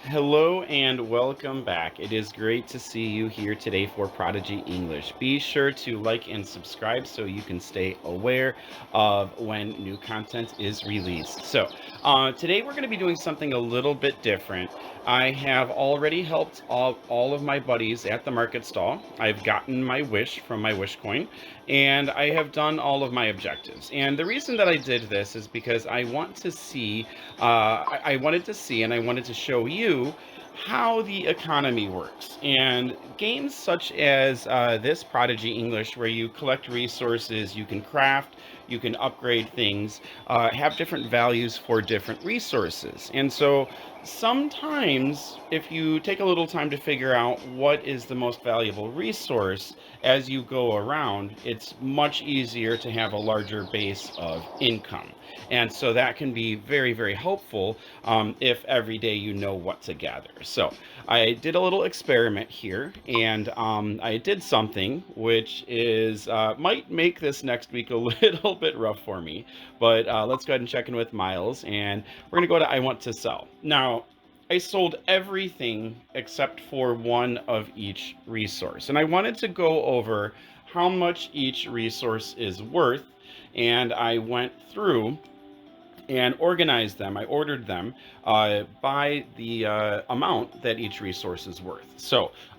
Hello and welcome back. It is great to see you here today for Prodigy English. Be sure to like and subscribe so you can stay aware of when new content is released. Today we're going to be doing something a little bit different. I have already helped all of my buddies at the market stall. I've gotten my wish from my wish coin, and I have done all of my objectives. And the reason that I did this is because I want to see I wanted to see and I wanted to show you how the economy works. And games such as this Prodigy English, where you collect resources, you can craft, you can upgrade things, have different values for different resources. And so sometimes, if you take a little time to figure out what is the most valuable resource as you go around, it's much easier to have a larger base of income. And so that can be very, very helpful if every day you know what to gather. So I did a little experiment here, and I did something which is might make this next week a little bit rough for me. But let's go ahead and check in with Miles, and we're going to go to I want to sell. Now, I sold everything except for one of each resource. And I wanted to go over how much each resource is worth. And I went through and organized them. I ordered them by the amount that each resource is worth.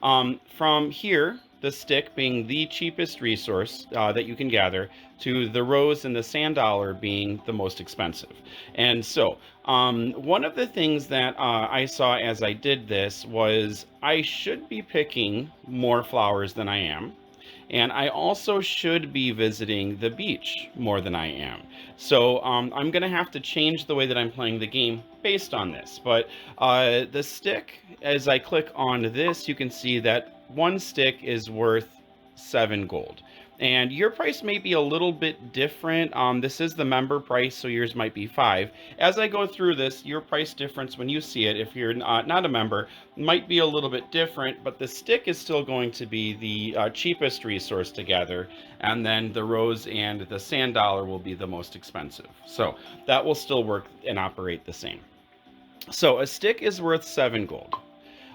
From here, the stick being the cheapest resource that you can gather, to the rose and the sand dollar being the most expensive. And so, one of the things that I saw as I did this was I should be picking more flowers than I am. And I also should be visiting the beach more than I am. So I'm going to have to change the way that I'm playing the game based on this. But the stick, as I click on this, you can see that one stick is worth 7 gold. And your price may be a little bit different. This is the member price, so yours might be 5. As I go through this, your price difference when you see it, if you're not a member, might be a little bit different, but the stick is still going to be the cheapest resource to gather, and then the rose and the sand dollar will be the most expensive. So that will still work and operate the same. So a stick is worth 7 gold.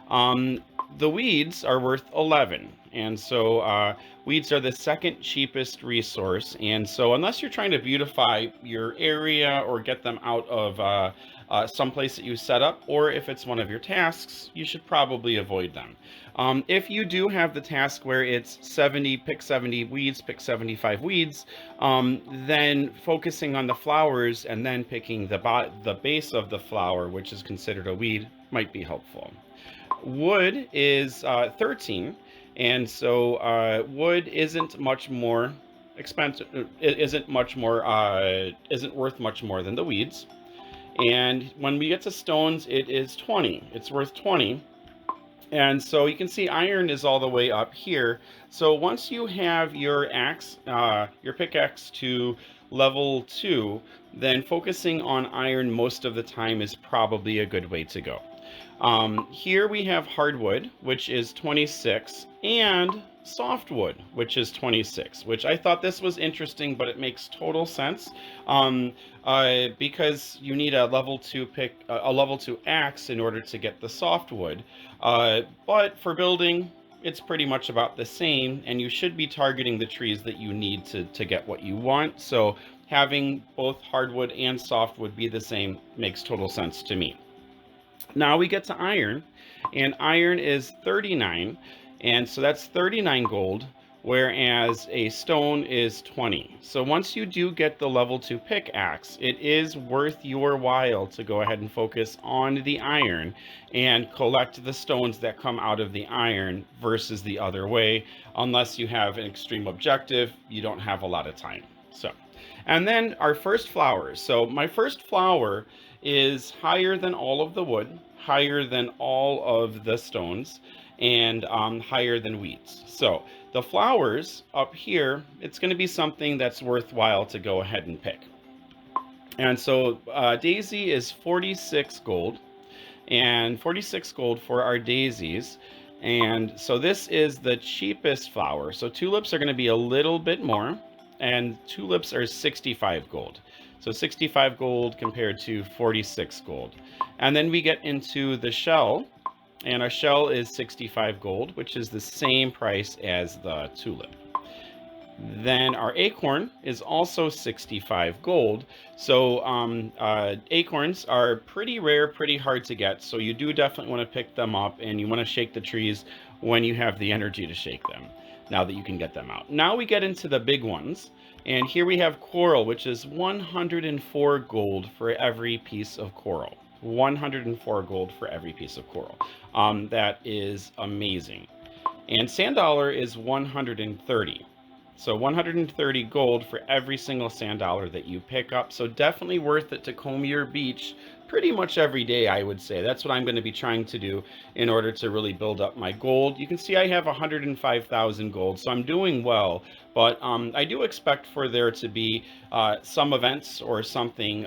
Um, the weeds are worth 11. And so weeds are the second cheapest resource. And so unless you're trying to beautify your area or get them out of some place that you set up, or if it's one of your tasks, you should probably avoid them. If you do have the task where it's 70, pick 70 weeds, pick 75 weeds, then focusing on the flowers and then picking the base of the flower, which is considered a weed, might be helpful. Wood is 13, and so wood isn't much more expensive. It isn't worth much more than the weeds. And when we get to stones, it is 20. It's worth 20. And so you can see iron is all the way up here. So once you have your axe, your pickaxe to level 2, then focusing on iron most of the time is probably a good way to go. Here we have hardwood, which is 26, and softwood, which is 26, which I thought this was interesting, but it makes total sense. Because you need a level 2 axe in order to get the softwood. But for building, it's pretty much about the same, and you should be targeting the trees that you need to get what you want. So having both hardwood and softwood be the same makes total sense to me. Now we get to iron, and iron is 39, and so that's 39 gold, whereas a stone is 20. So once you do get the level 2 pickaxe, it is worth your while to go ahead and focus on the iron and collect the stones that come out of the iron versus the other way. Unless you have an extreme objective, you don't have a lot of time. And then our first flowers. So my first flower is higher than all of the wood, higher than all of the stones, and higher than weeds. So the flowers up here, it's going to be something that's worthwhile to go ahead and pick. And so daisy is 46 gold, and 46 gold for our daisies. And so this is the cheapest flower. So tulips are going to be a little bit more, and tulips are 65 gold. So 65 gold compared to 46 gold. And then we get into the shell, and our shell is 65 gold, which is the same price as the tulip. Then our acorn is also 65 gold. So acorns are pretty rare, pretty hard to get. So you do definitely want to pick them up, and you want to shake the trees when you have the energy to shake them, now that you can get them out. Now we get into the big ones. And here we have coral, which is 104 gold for every piece of coral. 104 gold for every piece of coral. That is amazing. And sand dollar is 130. So 130 gold for every single sand dollar that you pick up. So definitely worth it to comb your beach pretty much every day, I would say. That's what I'm going to be trying to do in order to really build up my gold. You can see I have 105,000 gold, so I'm doing well. But I do expect for there to be some events or something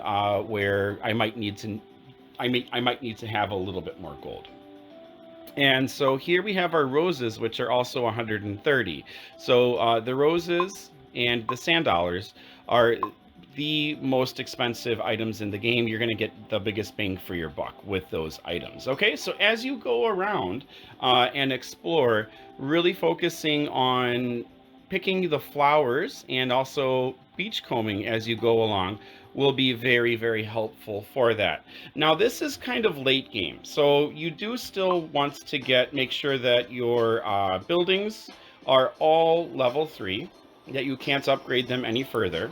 where I might need to have a little bit more gold. And so here we have our roses, which are also 130. So the roses and the sand dollars are the most expensive items in the game. You're going to get the biggest bang for your buck with those items. Okay, so as you go around and explore, really focusing on picking the flowers and also beach combing as you go along will be very, very helpful for that. Now, this is kind of late game, so you do still want to make sure that your buildings are all level 3, that you can't upgrade them any further.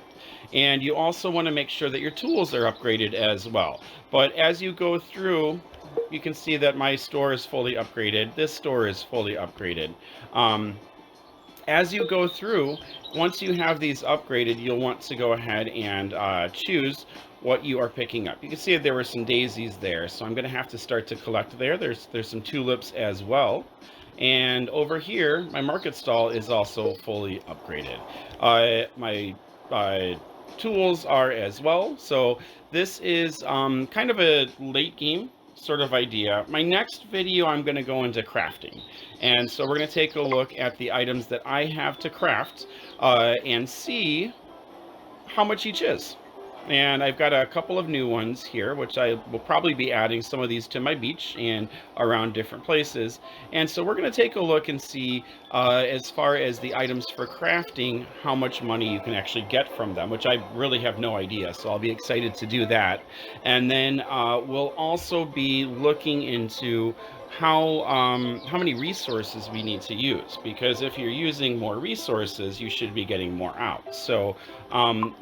And you also want to make sure that your tools are upgraded as well. But as you go through, you can see that my store is fully upgraded. This store is fully upgraded. As you go through, once you have these upgraded, you'll want to go ahead and choose what you are picking up. You can see that there were some daisies there, so I'm going to have to start to collect there. There's some tulips as well. And over here, my market stall is also fully upgraded. My tools are as well. So this is kind of a late game sort of idea. My next video, I'm going to go into crafting. And so we're going to take a look at the items that I have to craft and see how much each is. And I've got a couple of new ones here, which I will probably be adding some of these to my beach and around different places. And so we're going to take a look and see, as far as the items for crafting, how much money you can actually get from them, which I really have no idea. So I'll be excited to do that. And then we'll also be looking into how many resources we need to use, because if you're using more resources, you should be getting more out. So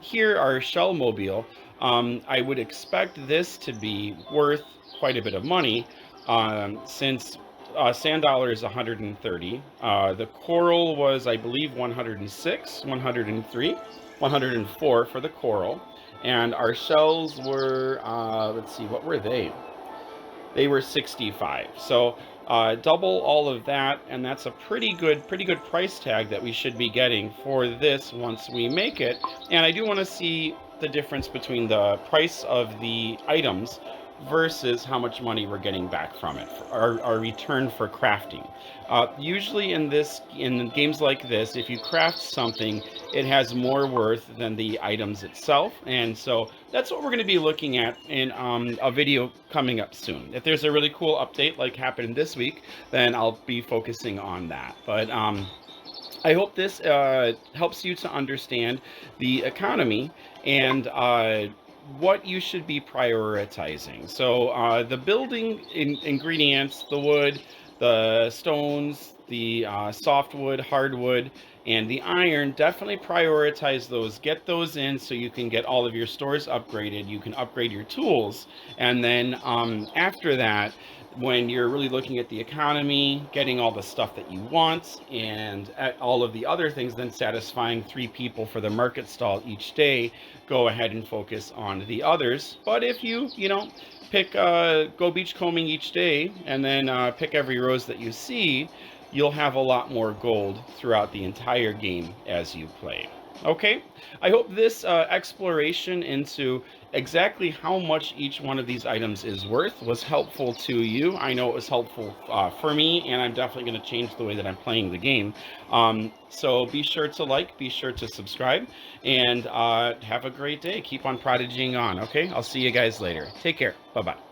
here our shell mobile, I would expect this to be worth quite a bit of money, since sand dollar is 130. The coral was, I believe, 106, 103, 104 for the coral. And our shells were, let's see, what were they? They were 65. So double all of that, and that's a pretty good price tag that we should be getting for this once we make it. And I do want to see the difference between the price of the items versus how much money we're getting back from it, our return for crafting. Usually in games like this, if you craft something, it has more worth than the items itself. And so that's what we're going to be looking at in a video coming up soon. If there's a really cool update like happened this week, then I'll be focusing on that. But I hope this helps you to understand the economy and what you should be prioritizing. So the building ingredients, the wood, the stones, the softwood, hardwood, and the iron, definitely prioritize those. Get those in so you can get all of your stores upgraded. You can upgrade your tools. And then after that, when you're really looking at the economy, getting all the stuff that you want, and all of the other things, then satisfying 3 people for the market stall each day, go ahead and focus on the others. But if you pick go beach combing each day, and then pick every rose that you see, you'll have a lot more gold throughout the entire game as you play. Okay, I hope this exploration into exactly how much each one of these items is worth was helpful to you. I know it was helpful for me, and I'm definitely going to change the way that I'm playing the game. So be sure to like, be sure to subscribe, and have a great day. Keep on prodigying on, okay? I'll see you guys later. Take care. Bye-bye.